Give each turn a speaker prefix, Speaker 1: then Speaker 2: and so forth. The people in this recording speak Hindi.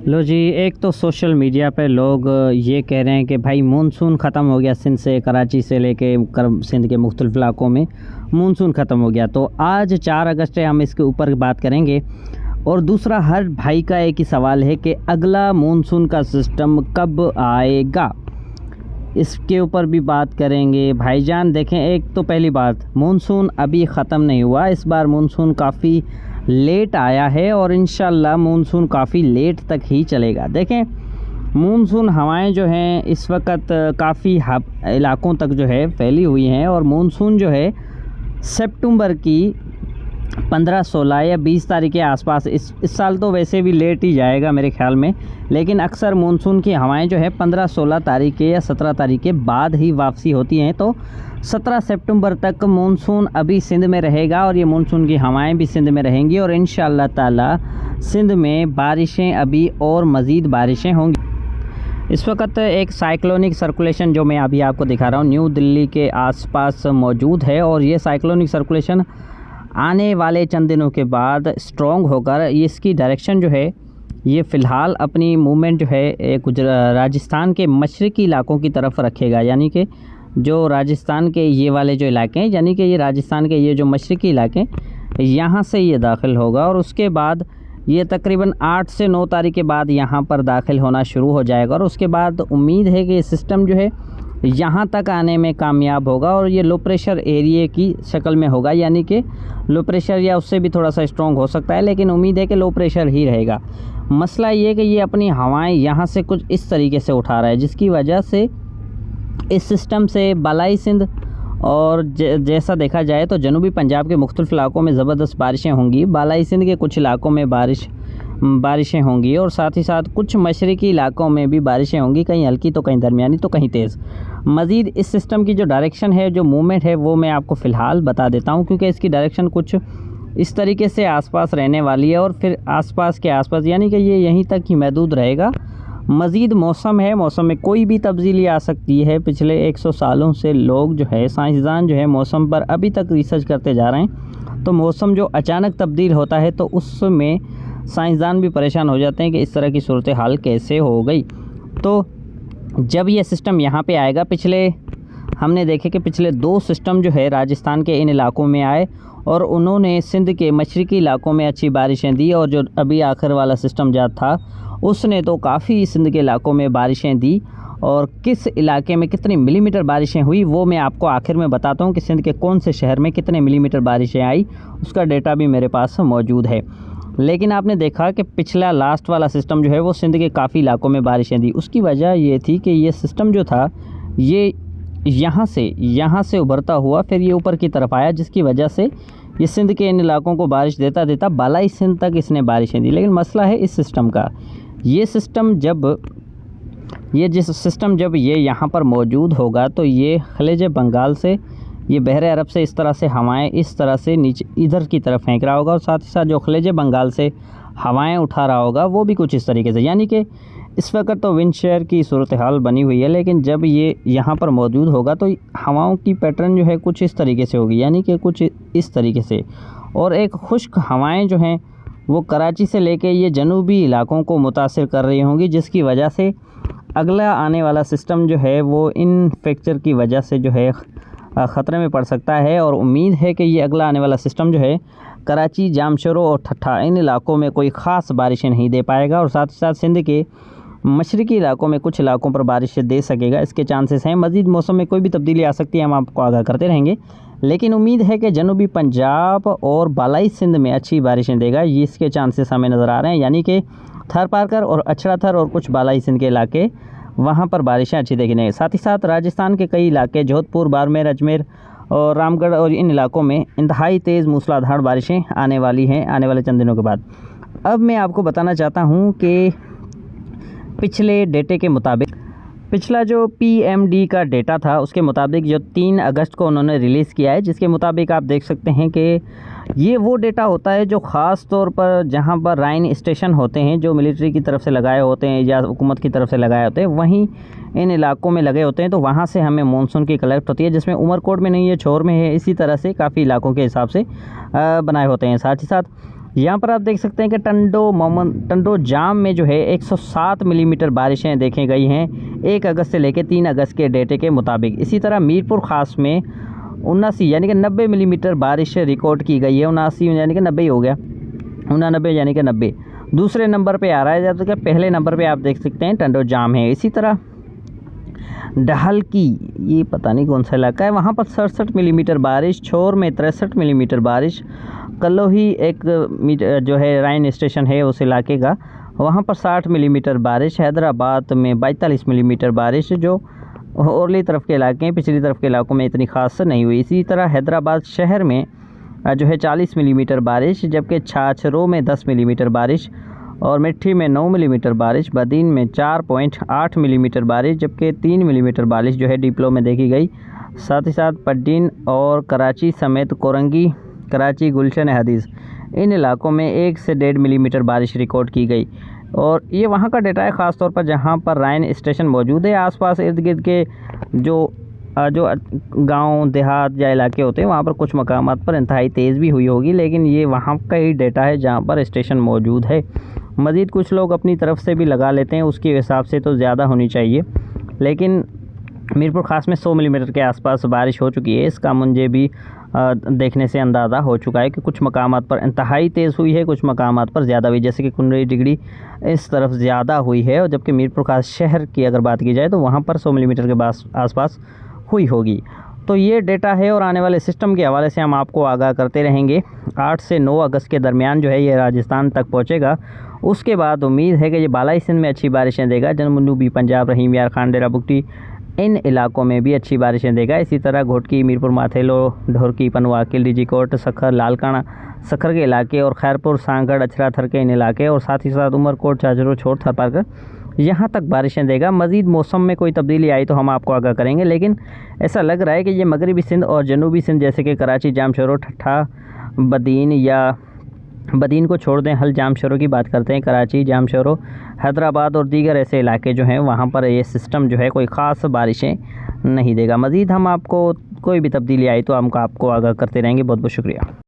Speaker 1: लो जी, एक तो सोशल मीडिया पे लोग ये कह रहे हैं कि भाई मानसून ख़त्म हो गया सिंध से, कराची से लेके सिंध के मुख्तलिफ इलाकों में मानसून ख़त्म हो गया। तो आज 4 अगस्त है, हम इसके ऊपर बात करेंगे। और दूसरा, हर भाई का एक ही सवाल है कि अगला मानसून का सिस्टम कब आएगा, इसके ऊपर भी बात करेंगे। भाईजान देखें, एक तो पहली बात, मानसून अभी ख़त्म नहीं हुआ। इस बार मानसून काफ़ी लेट आया है और इंशाल्लाह मानसून काफ़ी लेट तक ही चलेगा। देखें, मानसून हवाएं जो हैं इस वक्त काफ़ी इलाकों तक जो है फैली हुई हैं और मानसून जो है सितंबर की 15, 16 या 20 तारीख के आसपास, इस साल तो वैसे भी लेट ही जाएगा मेरे ख्याल में, लेकिन अक्सर मानसून की हवाएं जो है 15, 16 तारीख के या 17 तारीख के बाद ही वापसी होती हैं। तो 17 सितंबर तक मानसून अभी सिंध में रहेगा और ये मानसून की हवाएं भी सिंध में रहेंगी और इंशाअल्लाह ताला सिंध में बारिशें अभी और मज़ीद बारिशें होंगी। इस वक्त एक साइक्लोनिक सर्कुलेशन जो मैं अभी आपको दिखा रहा हूँ न्यू दिल्ली के आसपास मौजूद है और ये साइक्लोनिक सर्कुलेशन आने वाले चंद दिनों के बाद स्ट्रॉन्ग होकर इसकी डायरेक्शन जो है ये फ़िलहाल अपनी मूवमेंट जो है राजस्थान के मशरक़ी इलाकों की तरफ रखेगा। यानी कि जो राजस्थान के ये वाले जो इलाके हैं, यानी कि ये राजस्थान के ये जो मशरक़ी इलाके हैं, यहाँ से ये दाखिल होगा और उसके बाद ये तकरीबन 8 से 9 तारीख के बाद यहाँ पर दाखिल होना शुरू हो जाएगा और उसके बाद उम्मीद है कि ये सिस्टम जो है यहाँ तक आने में कामयाब होगा और ये लो प्रेशर एरिया की शक्ल में होगा। यानी कि लो प्रेशर या उससे भी थोड़ा सा स्ट्रॉन्ग हो सकता है, लेकिन उम्मीद है कि लो प्रेशर ही रहेगा। मसला ये कि ये अपनी हवाएं यहाँ से कुछ इस तरीके से उठा रहा है, जिसकी वजह से इस सिस्टम से बालाई सिंध और जैसा देखा जाए तो जनूबी पंजाब के मुख्तलिफ इलाकों में ज़बरदस्त बारिशें होंगी। बालाई सिंध के कुछ इलाकों में बारिशें होंगी और साथ ही साथ कुछ मशरक़ी इलाकों में भी बारिशें होंगी, कहीं हल्की तो कहीं दरमियानी तो कहीं तेज़। मज़ीद इस सिस्टम की जो डायरेक्शन है, जो मूवमेंट है, वो मैं आपको फ़िलहाल बता देता हूँ, क्योंकि इसकी डायरेक्शन कुछ इस तरीके से आसपास रहने वाली है और फिर आसपास के आसपास, यानी कि ये यहीं तक ही महदूद रहेगा। मज़ीद मौसम है, मौसम में कोई भी तब्दीली आ सकती है। पिछले 100 सालों से लोग जो है, साइंसदान जो है, मौसम पर अभी तक रिसर्च करते जा रहे हैं। तो मौसम जो अचानक तब्दील होता है तो उसमें साइंसदान भी परेशान हो जाते हैं कि इस तरह की सूरत हाल कैसे हो गई। तो जब ये सिस्टम यहाँ पे आएगा, हमने देखे कि पिछले 2 सिस्टम जो है राजस्थान के इन इलाकों में आए और उन्होंने सिंध के मशरक़ी इलाकों में अच्छी बारिशें दी और जो अभी आखिर वाला सिस्टम जो था उसने तो काफ़ी सिंध के इलाकों में बारिशें दी। और किस इलाके में कितनी मिलीमीटर बारिशें हुई वो मैं आपको आखिर में बताता हूँ कि सिंध के कौन से शहर में कितने मिलीमीटर बारिशें आई, उसका डेटा भी मेरे पास मौजूद है। लेकिन आपने देखा कि पिछला लास्ट वाला सिस्टम जो है वो सिंध के काफ़ी इलाकों में बारिशें दी। उसकी वजह ये थी कि ये सिस्टम जो था ये यहाँ से उभरता हुआ फिर ये ऊपर की तरफ आया, जिसकी वजह से ये सिंध के इन इलाकों को बारिश देता देता बालाई सिंध तक इसने बारिशें दी। लेकिन मसला है इस सिस्टम का, जिस सिस्टम जब ये यहाँ पर मौजूद होगा तो ये खलीज बंगाल से, ये बहरे अरब से इस तरह से हवाएं इस तरह से नीचे इधर की तरफ फेंक रहा होगा और साथ ही साथ जो खलीज बंगाल से हवाएं उठा रहा होगा वो भी कुछ इस तरीके से। यानी कि इस वक्त तो विंड शेयर की सूरत हाल बनी हुई है, लेकिन जब ये यहाँ पर मौजूद होगा तो हवाओं की पैटर्न जो है कुछ इस तरीके से होगी, यानी कि कुछ इस तरीके से। और एक खुश्क हवाएं जो हैं वो कराची से लेके ये जनूबी इलाकों को मुतासिर कर रही होंगी, जिसकी वजह से अगला आने वाला सिस्टम जो है वो इन फैक्टर की वजह से जो है ख़तरे में पड़ सकता है। और उम्मीद है कि ये अगला आने वाला सिस्टम जो है कराची, जामशोरो और ठट्ठा इन इलाकों में कोई ख़ास बारिशें नहीं दे पाएगा और साथ ही साथ सिंध के मशरक़ी इलाकों में कुछ इलाकों पर बारिशें दे सकेगा, इसके चांसेस हैं। मज़ीद मौसम में कोई भी तब्दीली आ सकती है, हम आपको आगाह करते रहेंगे, लेकिन उम्मीद है कि जनूबी पंजाब और बालाई सिंध में अच्छी बारिशें देगा, ये इसके चांसेस हमें नज़र आ रहे हैं। यानी कि थर पारकर और अछड़ा थर और कुछ बालाई सिंध के इलाके, वहाँ पर बारिशें अच्छी देखेंगे। साथ ही साथ राजस्थान के कई इलाके, जोधपुर, बाड़मेर, अजमेर और रामगढ़ और इन इलाकों में इंतहाई तेज़ मूसलाधार बारिशें आने वाली हैं आने वाले चंद दिनों के बाद। अब मैं आपको बताना चाहता हूँ कि पिछले डेटे के मुताबिक, पिछला जो PMD का डेटा था उसके मुताबिक जो 3 अगस्त को उन्होंने रिलीज़ किया है, जिसके मुताबिक आप देख सकते हैं कि ये वो डेटा होता है जो ख़ास तौर पर जहाँ पर राइन स्टेशन होते हैं, जो मिलिट्री की तरफ से लगाए होते हैं या हुकूमत की तरफ से लगाए होते हैं, वहीं इन इलाकों में लगे होते हैं। तो वहाँ से हमें मानसून की कलेक्ट होती है, जिसमें उमरकोट में नहीं है, छोर में है, इसी तरह से काफ़ी इलाकों के हिसाब से बनाए होते हैं। साथ ही साथ यहाँ पर आप देख सकते हैं कि टंडो जाम में जो है 107 मिलीमीटर बारिशें देखी गई हैं 1 अगस्त से लेकर 3 अगस्त के डेटे के मुताबिक। इसी तरह मीरपुर ख़ास में 79 यानी कि 90 मिलीमीटर बारिश रिकॉर्ड की गई है। 79 यानी कि 90 ही हो गया, 89 यानी कि 90 दूसरे नंबर पे आ रहा है, जबकि पहले नंबर पे आप देख सकते हैं टंडो जाम है। इसी तरह डहल की, ये पता नहीं कौन सा इलाका है, वहाँ पर 67 मिलीमीटर बारिश। छोर में 63 मिलीमीटर बारिश। कल्लोही एक जो है राइन स्टेशन है उस इलाके का, वहाँ पर 60 मिलीमीटर बारिश। हैदराबाद में 42 मिलीमीटर बारिश, जो ओरली तरफ के इलाके हैं, पिछली तरफ के इलाकों में इतनी खास नहीं हुई। इसी तरह हैदराबाद शहर में जो है 40 मिलीमीटर बारिश, जबकि छाछरों में 10 मिलीमीटर बारिश और मिट्ठी में 9 मिलीमीटर बारिश। बदीन में 4.8 मिलीमीटर बारिश, जबकि 3 मिलीमीटर बारिश जो है डिप्लो में देखी गई। साथ ही साथ पड्डीन और कराची समेत कोरंगी, कराची, गुलशन हदीस, इन इलाकों में 1 से 1.5 मिलीमीटर बारिश रिकॉर्ड की गई। और ये वहाँ का डेटा है, ख़ास तौर पर जहाँ पर राइन स्टेशन मौजूद है। आसपास इर्द गिर्द के जो गांव देहात या इलाके होते हैं वहाँ पर कुछ मकामात पर इंतहाई तेज़ भी हुई होगी, लेकिन ये वहाँ का ही डेटा है जहाँ पर स्टेशन मौजूद है। मज़ीद कुछ लोग अपनी तरफ से भी लगा लेते हैं, उसके हिसाब से तो ज़्यादा होनी चाहिए, लेकिन मीरपुर ख़ास में 100 मिलीमीटर के आसपास बारिश हो चुकी है। इसका मुझे भी देखने से अंदाज़ा हो चुका है कि कुछ मकामात पर इंतहाई तेज़ हुई है, कुछ मकामात पर ज़्यादा हुई, जैसे कि 19 डिग्री इस तरफ ज़्यादा हुई है। और जबकि मीरपुर ख़ास शहर की अगर बात की जाए तो वहाँ पर 100 मिलीमीटर के आसपास हुई होगी। तो ये डेटा है और आने वाले सिस्टम के हवाले से हम आपको आगाह करते रहेंगे। 8 से 9 अगस्त के दरमियान जो है ये राजस्थान तक पहुँचेगा। उसके बाद उम्मीद है कि ये बालाई सिंध में अच्छी बारिशें देगा, जनूबी पंजाब, रहीम यार, खान, डेरा बुगटी, इन इलाकों में भी अच्छी बारिशें देगा। इसी तरह घोटकी, मीरपुर, माथेलो, ढोरकी, पनवा, किल्डी, जीकोट, सखर, लालकाना, सखर के इलाके और खैरपुर, सांगड़, अछरा, थर के इन इलाके और साथ ही साथ उमरकोट, चाचरो, छोर, थरपारकर, यहाँ तक बारिशें देगा। मज़ीद मौसम में कोई तब्दीली आई तो हम आपको आगाह करेंगे, लेकिन ऐसा लग रहा है कि ये मगरबी सिंध और जनूबी सिंध जैसे कि कराची, जामशोरो, ठट्ठा, बदीन या बदीन को छोड़ दें, हल जामशोरो की बात करते हैं, कराची, जामशोरो, हैदराबाद और दीगर ऐसे इलाके जो हैं वहाँ पर ये सिस्टम जो है कोई ख़ास बारिशें नहीं देगा। मज़ीद हम आपको कोई भी तब्दीली आई तो हम आपको आगाह करते रहेंगे। बहुत बहुत शुक्रिया।